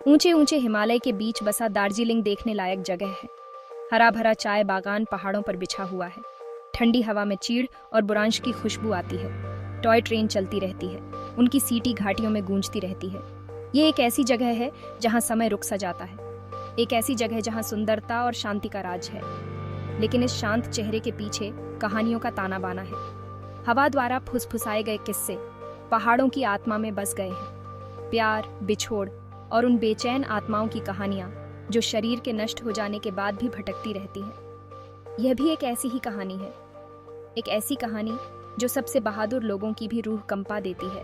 ऊंचे ऊंचे हिमालय के बीच बसा दार्जिलिंग देखने लायक जगह है। हरा भरा चाय बागान पहाड़ों पर बिछा हुआ है। ठंडी हवा में चीड़ और बुरांश की खुशबू आती है। टॉय ट्रेन चलती रहती है, उनकी सीटी घाटियों में गूंजती रहती है। ये एक ऐसी जगह है जहाँ समय रुक सा जाता है, एक ऐसी जगह जहाँ सुंदरता और शांति का राज है। लेकिन इस शांत चेहरे के पीछे कहानियों का ताना बाना है। हवा द्वारा फुसफुसाए गए किस्से पहाड़ों की आत्मा में बस गए हैं। प्यार, बिछोड़ और उन बेचैन आत्माओं की कहानियां जो शरीर के नष्ट हो जाने के बाद भी भटकती रहती हैं। यह भी एक ऐसी ही कहानी है, एक ऐसी कहानी जो सबसे बहादुर लोगों की भी रूह कंपा देती है।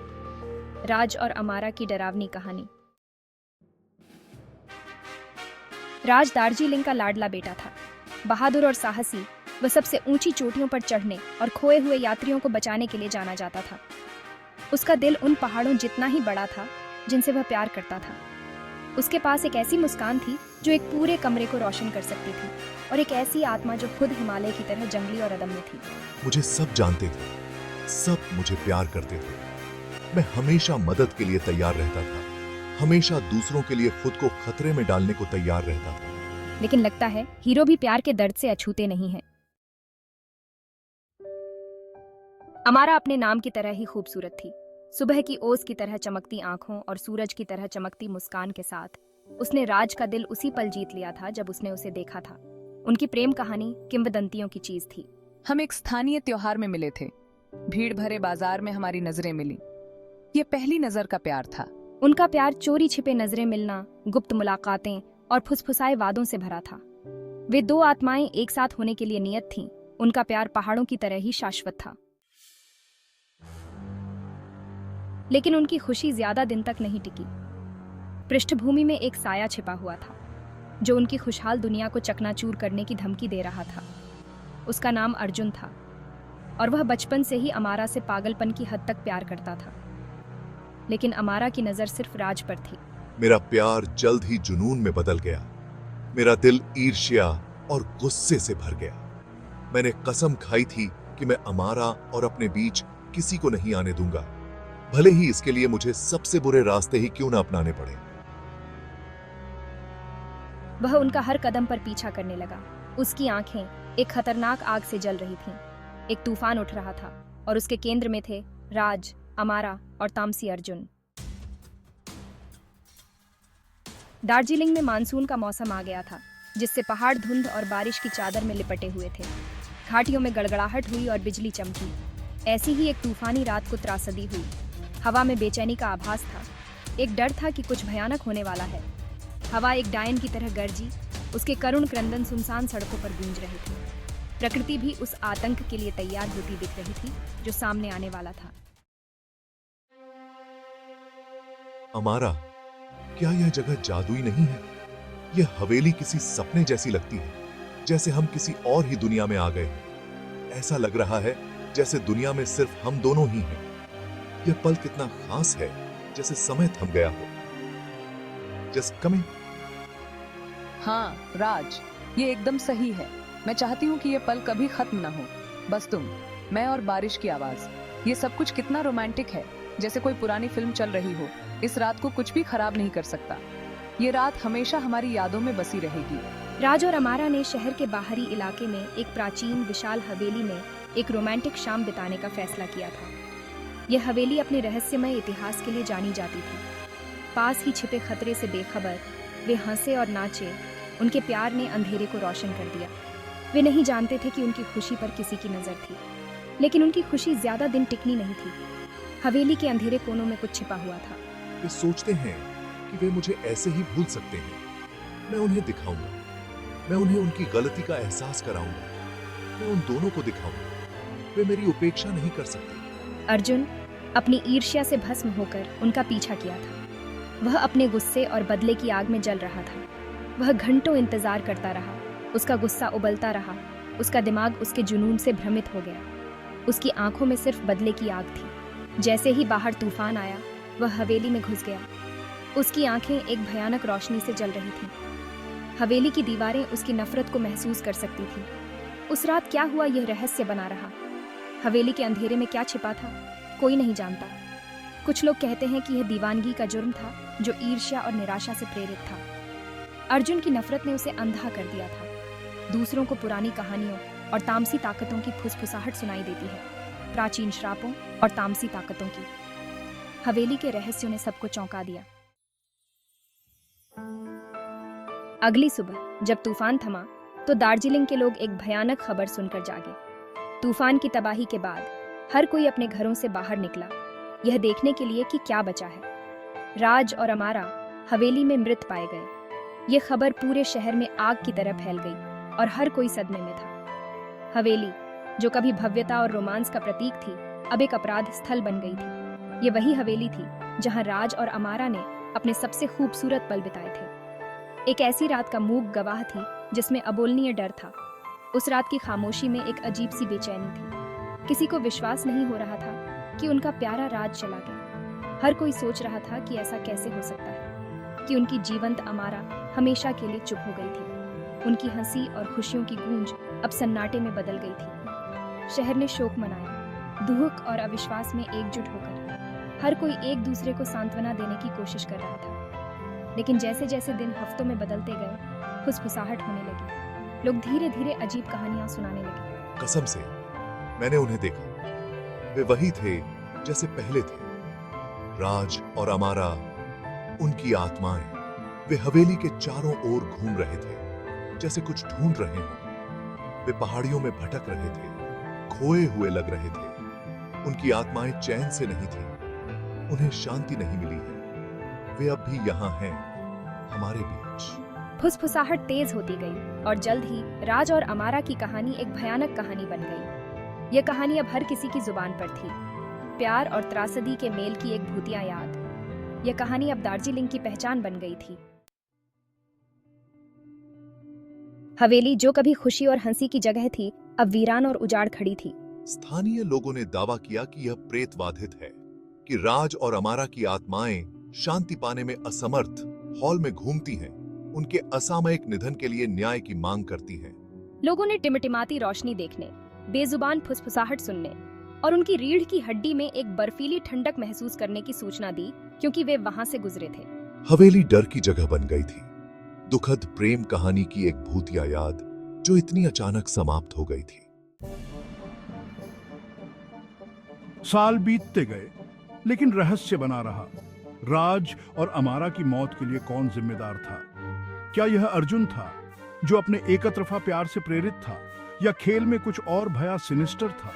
राज और अमारा की डरावनी कहानी। राज दार्जिलिंग का लाडला बेटा था। बहादुर और साहसी, वह सबसे ऊंची चोटियों पर चढ़ने और खोए हुए यात्रियों को बचाने के लिए जाना जाता था। उसका दिल उन पहाड़ों जितना ही बड़ा था जिनसे वह प्यार करता था। उसके पास एक ऐसी मुस्कान थी जो एक पूरे कमरे को रोशन कर सकती थी, और एक ऐसी आत्मा जो खुद हिमालय की तरह जंगली और अदम्य थी। मुझे सब जानते थे, सब मुझे प्यार करते थे। मैं हमेशा मदद के लिए तैयार रहता था, हमेशा दूसरों के लिए खुद को खतरे में डालने को तैयार रहता था। लेकिन लगता है हीरो भी प्यार के दर्द से अछूते नहीं हैं। अमारा अपने नाम की तरह ही खूबसूरत थी। सुबह की ओस की तरह चमकती आंखों और सूरज की तरह चमकती मुस्कान के साथ उसने राज का दिल उसी पल जीत लिया था जब उसने उसे देखा था। उनकी प्रेम कहानी किंवदंतियों की चीज थी। हम एक स्थानीय त्योहार में मिले थे। भीड़ भरे बाजार में हमारी नजरें मिली। ये पहली नजर का प्यार था। उनका प्यार चोरी छिपे नजरें मिलना, गुप्त मुलाकातें और फुसफुसाए वादों से भरा था। वे दो आत्माएं एक साथ होने के लिए नियत थीं। उनका प्यार पहाड़ों की तरह ही शाश्वत था। लेकिन उनकी खुशी ज्यादा दिन तक नहीं टिकी। पृष्ठभूमि में एक साया छिपा हुआ था जो उनकी खुशहाल दुनिया को चकनाचूर करने की धमकी दे रहा था। उसका नाम अर्जुन था, और वह बचपन से ही अमारा से पागलपन की हद तक प्यार करता था। लेकिन अमारा की नजर सिर्फ राज पर थी। मेरा प्यार जल्द ही जुनून में बदल गया। मेरा दिल ईर्ष्या और गुस्से से भर गया। मैंने कसम खाई थी कि मैं अमारा और अपने बीच किसी को नहीं आने दूंगा, भले ही इसके लिए मुझे सबसे बुरे रास्ते ही क्यों न अपनाने पड़े। वह उनका हर कदम पर पीछा करने लगा। उसकी आंखें एक खतरनाक आग से जल रही थीं। एक तूफान उठ रहा था और उसके केंद्र में थे राज, अमारा और तामसी अर्जुन। दार्जिलिंग में मानसून का मौसम आ गया था, जिससे पहाड़ धुंध और बारिश की चादर में लिपटे हुए थे। घाटियों में गड़गड़ाहट हुई और बिजली चमकी। ऐसी ही एक तूफानी रात को त्रासदी हुई। हवा में बेचैनी का आभास था। एक डर था कि कुछ भयानक होने वाला है। हवा एक डायन की तरह गरजी। उसके करुण क्रंदन सुनसान सड़कों पर गूंज रहे थे। प्रकृति भी उस आतंक के लिए तैयार होती दिख रही थी जो सामने आने वाला था। अमारा, क्या यह जगह जादुई नहीं है? यह हवेली किसी सपने जैसी लगती है, जैसे हम किसी और ही दुनिया में आ गए हैं। ऐसा लग रहा है जैसे दुनिया में सिर्फ हम दोनों ही हैं। यह पल कितना खास है, जैसे समय थम गया हो। Just coming. हाँ राज, ये एकदम सही है। मैं चाहती हूँ कि ये पल कभी खत्म ना हो। बस तुम, मैं और बारिश की आवाज। ये सब कुछ कितना रोमांटिक है, जैसे कोई पुरानी फिल्म चल रही हो। इस रात को कुछ भी खराब नहीं कर सकता। ये रात हमेशा हमारी यादों में बसी रहेगी। राज और अमारा ने शहर के बाहरी इलाके में एक प्राचीन विशाल हवेली में एक रोमांटिक शाम बिताने का फैसला किया था। यह हवेली अपने रहस्यमय इतिहास के लिए जानी जाती थी। पास ही छिपे खतरे से बेखबर वे हंसे और नाचे। उनके प्यार ने अंधेरे को रोशन कर दिया। वे नहीं जानते थे कि उनकी खुशी पर किसी की नजर थी, लेकिन उनकी खुशी ज्यादा दिन टिकनी नहीं थी। हवेली के अंधेरे कोनों में कुछ छिपा हुआ था। वे सोचते हैं कि वे मुझे ऐसे ही भूल सकते हैं। मैं उन्हें दिखाऊंगा, मैं उन्हें उनकी गलती का एहसास कराऊंगा। मैं उन दोनों को दिखाऊंगा वे मेरी उपेक्षा नहीं कर सकते। अर्जुन अपनी ईर्ष्या से भस्म होकर उनका पीछा किया था। वह अपने गुस्से और बदले की आग में जल रहा था। वह घंटों इंतजार करता रहा। उसका गुस्सा उबलता रहा। उसका दिमाग उसके जुनून से भ्रमित हो गया। उसकी आंखों में सिर्फ बदले की आग थी। जैसे ही बाहर तूफान आया, वह हवेली में घुस गया। उसकी आंखें एक भयानक रोशनी से जल रही थीं। हवेली की दीवारें उसकी नफरत को महसूस कर सकती थीं। उस रात क्या हुआ, यह रहस्य बना रहा। हवेली के अंधेरे में क्या छिपा था, कोई नहीं जानता। कुछ लोग कहते हैं कि यह दीवानगी का जुर्म था जो ईर्ष्या और निराशा से प्रेरित था। अर्जुन की नफरत ने उसे अंधा कर दिया था। दूसरों को पुरानी कहानियों और तामसी ताकतों की फुसफुसाहट सुनाई देती है, प्राचीन श्रापों और तामसी ताकतों की। हवेली के रहस्यों ने सबको चौंका दिया। अगली सुबह जब तूफान थमा तो दार्जिलिंग के लोग एक भयानक खबर सुनकर जागे। तूफान की तबाही के बाद हर कोई अपने घरों से बाहर निकला, यह देखने के लिए कि क्या बचा है। राज और अमारा हवेली में मृत पाए गए। यह खबर पूरे शहर में आग की तरह फैल गई और हर कोई सदमे में था। हवेली, जो कभी भव्यता और रोमांस का प्रतीक थी, अब एक अपराध स्थल बन गई थी। ये वही हवेली थी जहां राज और अमारा ने अपने सबसे खूबसूरत पल बिताए थे। एक ऐसी रात का मूक गवाह थी जिसमें अबोलनीय डर था। उस रात की खामोशी में एक अजीब सी बेचैनी थी। किसी को विश्वास नहीं हो रहा था कि उनका प्यारा राज चला गया। हर कोई सोच रहा था कि ऐसा कैसे हो सकता है कि उनकी जीवंत अमारा हमेशा के लिए चुप हो गई थी। उनकी हंसी और खुशियों की गूंज अब सन्नाटे में बदल गई थी। शहर ने शोक मनाया। दुख और अविश्वास में एकजुट होकर हर कोई एक दूसरे को सांत्वना देने की कोशिश कर रहा था। लेकिन जैसे जैसे दिन हफ्तों में बदलते गए, फुसफुसाहट होने लगी। लोग धीरे धीरे अजीब कहानियां सुनाने लगे। कसम से मैंने उन्हें देखा। वे वही थे जैसे पहले थे। राज और अमारा, उनकी आत्माएं, वे हवेली के चारों ओर घूम रहे थे जैसे कुछ ढूंढ रहे हों। वे पहाड़ियों में भटक रहे थे, खोए हुए लग रहे थे। उनकी आत्माएं चैन से नहीं थी। उन्हें शांति नहीं मिली है। वे अब भी यहाँ हैं, हमारे बीच। फुसफुसाहट तेज होती गई और जल्द ही राज और अमारा की कहानी एक भयानक कहानी बन गई। यह कहानी अब हर किसी की जुबान पर थी। प्यार और त्रासदी के मेल की एक भूतिया याद। यह कहानी अब दार्जिलिंग की पहचान बन गई थी। हवेली, जो कभी खुशी और हंसी की जगह थी, अब वीरान और उजाड़ खड़ी थी। स्थानीय लोगों ने दावा किया कि यह प्रेतवाधित है, कि राज और अमारा की आत्माएं शांति पाने में असमर्थ हॉल में घूमती हैं, उनके असामयिक निधन के लिए न्याय की मांग करती हैं। लोगों ने टिमटिमाती रोशनी देखने, बेजुबान फुसफुसाहट सुनने और उनकी रीढ़ की हड्डी में एक बर्फीली ठंडक महसूस करने की सूचना दी, क्योंकि वे वहां से गुजरे थे। हवेली डर की जगह बन गई थी। दुखद प्रेम कहानी की एक भूतिया याद जो इतनी अचानक समाप्त हो गई थी। साल बीतते गए, लेकिन रहस्य बना रहा। राज और अमारा की मौत के लिए कौन जिम्मेदार था? क्या यह अर्जुन था, जो अपने एकतरफा प्यार से प्रेरित था, या खेल में कुछ और भया सिनिस्टर था?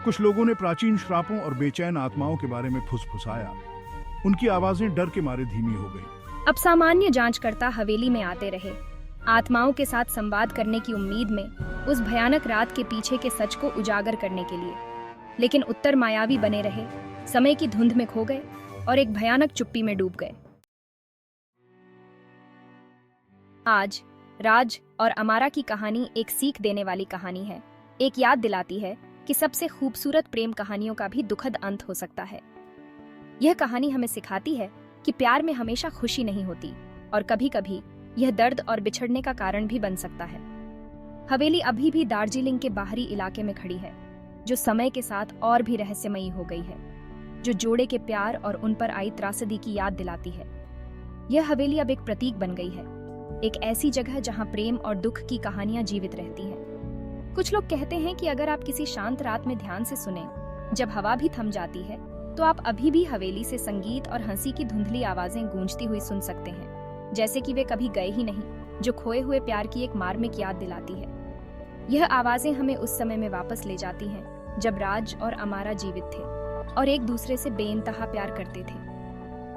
कुछ लोगों ने प्राचीन श्रापों और बेचैन आत्माओं के बारे में फुसफुसाया। उनकी आवाजें डर के मारे धीमी हो गईं। अब सामान्य जांचकर्ता हवेली में आते रहे, आत्माओं के साथ संवाद करने की उम्मीद में, उस भयानक रात के पीछे के सच को उजागर करने के लिए। लेकिन उत्तर मायावी बने रहे, समय की धुंध में खो गए और एक भयानक चुप्पी में डूब गए। आज राज और अमारा की कहानी एक सीख देने वाली कहानी है। एक याद दिलाती है कि सबसे खूबसूरत प्रेम कहानियों का भी दुखद अंत हो सकता है। यह कहानी हमें सिखाती है कि प्यार में हमेशा खुशी नहीं होती और कभी-कभी यह दर्द और बिछड़ने का कारण भी बन सकता है। हवेली अभी भी दार्जिलिंग के बाहरी इलाके में खड़ी है, जो समय के साथ और भी रहस्यमयी हो गई है, जो जोड़े के प्यार और उन पर आई त्रासदी की याद दिलाती है। यह हवेली अब एक प्रतीक बन गई है, एक ऐसी जगह जहां प्रेम और दुख की कहानियां जीवित रहती हैं। कुछ लोग कहते हैं कि अगर आप किसी शांत रात में ध्यान से सुने, जब हवा भी थम जाती है, तो आप अभी भी हवेली से संगीत और हंसी की धुंधली आवाजें गूंजती हुई सुन सकते हैं, जैसे कि वे कभी गए ही नहीं, जो खोए हुए प्यार की एक मार्मिक याद दिलाती है। यह आवाजें हमें उस समय में वापस ले जाती हैं जब राज और अमारा जीवित थे और एक दूसरे से बेइंतहा प्यार करते थे।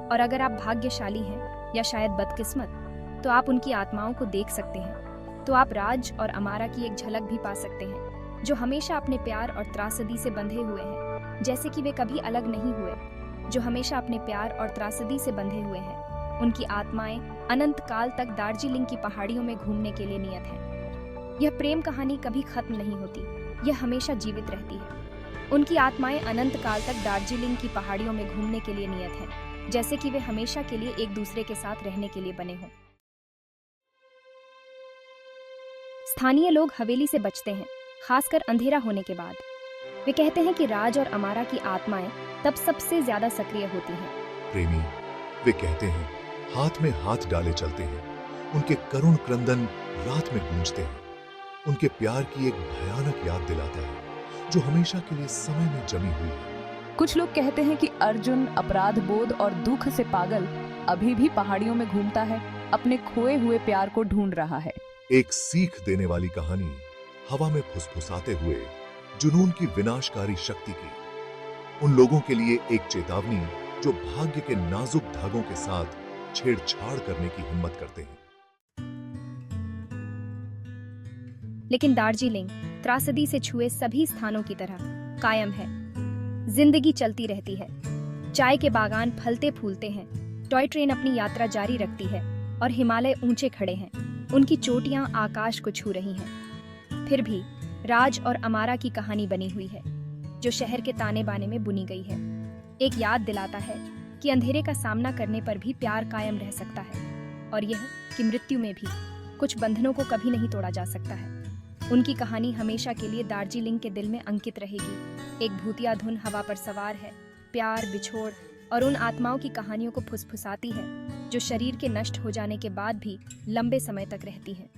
और अगर आप भाग्यशाली हैं या शायद बदकिस्मत, तो आप उनकी आत्माओं को देख सकते हैं। तो आप राज और अमारा की एक झलक भी पा सकते हैं, जो हमेशा अपने प्यार और त्रासदी से बंधे हुए हैं, जैसे कि वे कभी अलग नहीं हुए, जो हमेशा अपने प्यार और त्रासदी से बंधे हुए हैं। उनकी आत्माएं अनंत काल तक दार्जिलिंग की पहाड़ियों में घूमने के लिए नियत हैं। यह प्रेम कहानी कभी खत्म नहीं होती, यह हमेशा जीवित रहती है। उनकी आत्माएं अनंत काल तक दार्जिलिंग की पहाड़ियों में घूमने के लिए नियत हैं, जैसे कि वे हमेशा के लिए एक दूसरे के साथ रहने के लिए बने हों। स्थानीय लोग हवेली से बचते हैं, खासकर अंधेरा होने के बाद। वे कहते हैं कि राज और अमारा की आत्माएं तब सबसे ज्यादा सक्रिय होती हैं। प्रेमी, वे कहते हैं, हाथ में हाथ डाले चलते हैं। उनके करुण क्रंदन रात में गूंजते हैं। उनके प्यार की एक भयानक याद दिलाता है, जो हमेशा के लिए समय में जमी हुई है। कुछ लोग कहते हैं कि अर्जुन अपराध बोध और दुख से पागल अभी भी पहाड़ियों में घूमता है, अपने खोए हुए प्यार को ढूंढ रहा है। एक सीख देने वाली कहानी, हवा में फुसफुसाते हुए जुनून की विनाशकारी शक्ति की। उन लोगों के लिए एक चेतावनी जो भाग्य के नाजुक धागों के साथ छेड़छाड़ करने की हिम्मत करते हैं। लेकिन दार्जिलिंग त्रासदी से छुए सभी स्थानों की तरह कायम है। जिंदगी चलती रहती है। चाय के बागान फलते फूलते हैं। टॉय ट्रेन अपनी यात्रा जारी रखती है और हिमालय ऊंचे खड़े हैं। उनकी चोटियां आकाश को छू रही हैं। फिर भी राज और अमारा की कहानी बनी हुई है, जो शहर के ताने बाने में बुनी गई है। एक याद दिलाता है कि अंधेरे का सामना करने पर भी प्यार कायम रह सकता है, और यह कि मृत्यु में भी कुछ बंधनों को कभी नहीं तोड़ा जा सकता है। उनकी कहानी हमेशा के लिए दार्जिलिंग के दिल में अंकित रहेगी। एक भूतिया धुन हवा पर सवार है, प्यार, बिछोड़ और उन आत्माओं की कहानियों को फुसफुसाती है, जो शरीर के नष्ट हो जाने के बाद भी लंबे समय तक रहती हैं।